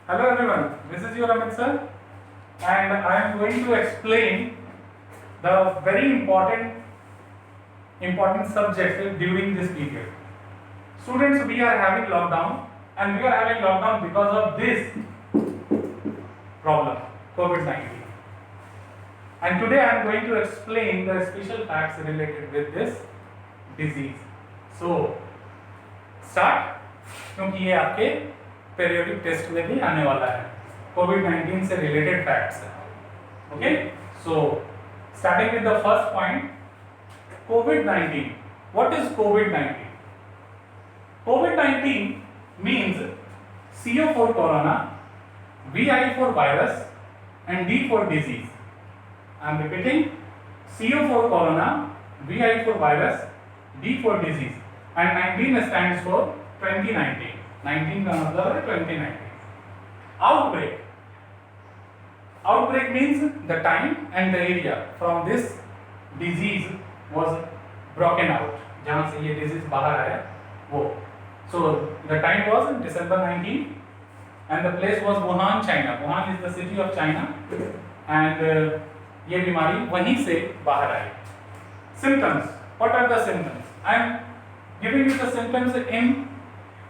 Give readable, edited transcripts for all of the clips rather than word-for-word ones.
Hello everyone, this is your Amit sir and I am going to explain the very important subject during this period. Students, we are having lockdown and we are having lockdown because of this problem, COVID-19. And today I am going to explain the special facts related with this disease. So, start क्योंकि ये आपके periodic test में भी आने वाला है कोविड-19 से related facts है. Okay, so starting with the first point, covid. What is covid? Covid means CO for corona, VI for virus and D for disease. I am repeating, CO for corona, VI for virus, D for disease and 19 stands for 2019. 19 का मतलब है 2019. Outbreak. Outbreak means the time and the area from this disease was broken out. जहाँ से ये disease बाहर आया वो. So the time was December 19 and the place was Wuhan, China. Wuhan is the city of China and ये बीमारी वहीं से बाहर आई. Symptoms. What are the symptoms? I am giving you the symptoms in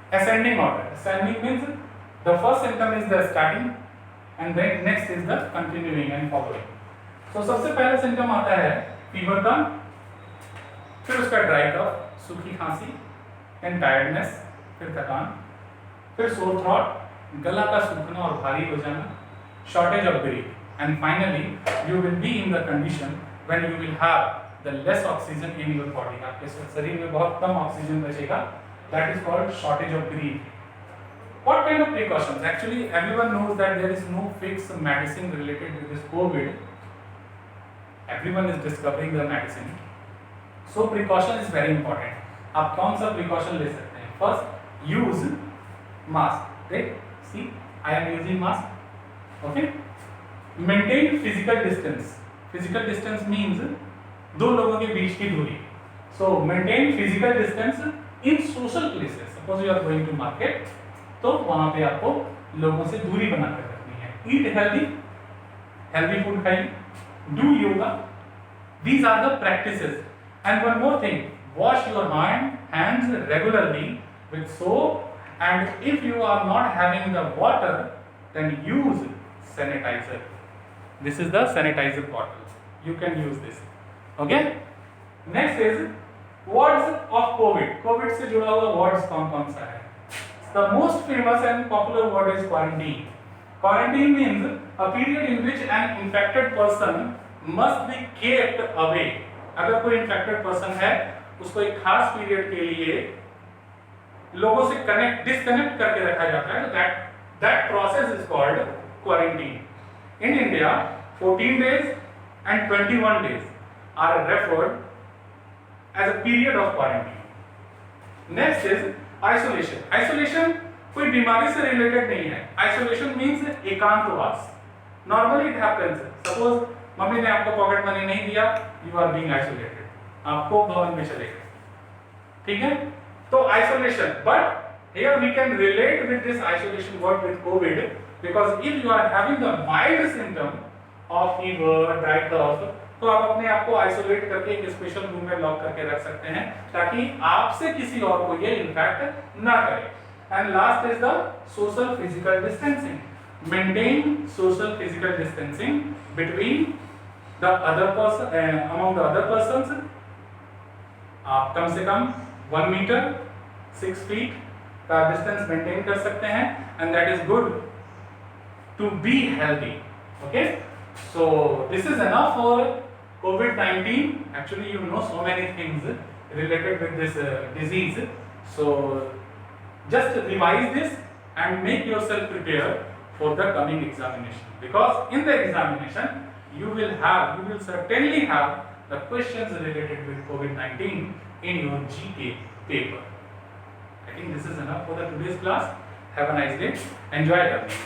ascending order. Ascending means the first symptom is the starting and then next is the continuing and following. So सबसे पहला symptom आता है fever का, फिर उसका dry cough, सूखी खांसी, and tiredness, फिर थकान, फिर sore throat, गला का सूखना और भारी हो जाना, shortage of breath, and finally you will be in the condition when you will have the less oxygen in your body. आपके शरीर में बहुत कम ऑक्सीजन बचेगा. That is called shortage of breath. What kind of precautions? Actually, everyone knows that there is no fixed medicine related to this COVID. Everyone is discovering the medicine. So precaution is very important. आप कौन सा precaution ले सकते हैं? First, use mask. Right? See, I am using mask. Okay? Maintain physical distance. Physical distance means दो लोगों के बीच की दूरी. So maintain physical distance in social places. Suppose you are going to market, तो वहाँ पे आपको लोगों से दूरी बनाकर रखनी है. Eat healthy food खाइए. Do yoga. These are the practices. And one more thing, wash your hands regularly with soap. And if you are not having the water, then use sanitizer. This is the sanitizer bottle. You can use this. Okay? Next is words of COVID. COVID से जुड़ा हुआ words कौन सा है? The most famous and popular word is quarantine. Quarantine means a period in which an infected person must be kept away. अगर कोई infected person है, उसको एक खास period के लिए लोगों से disconnect करके रखा जाता है. That process is called quarantine. In India, 14 days and 21 days are referred as a period of quarantine. Next is isolation. Isolation कोई बीमारी से related नहीं है. Isolation means एकांतवास. Normally it happens. Suppose mummy ने आपको पॉकेट मनी नहीं दिया, you are being isolated. आपको भवन में चले गए. ठीक है? तो isolation. But here we can relate with this isolation word with COVID because if you are having the mild symptom of fever, dry cough, तो आप अपने आप को आइसोलेट करके एक स्पेशल रूम में लॉक करके रख सकते हैं ताकि आपसे किसी और को ये इन्फेक्ट ना करे. And last is the social physical distancing. Maintain social physical distancing between the other person among the other persons. आप कम से कम 1 मीटर 6 फीट का डिस्टेंस मेंटेन कर सकते हैं and that is good to be healthy. Okay, so this is enough for COVID-19. Actually, you know so many things related with this disease. So just revise this and make yourself prepared for the coming examination. Because in the examination, you will certainly have the questions related with COVID-19 in your GK paper. I think this is enough for the today's class. Have a nice day. Enjoy learning.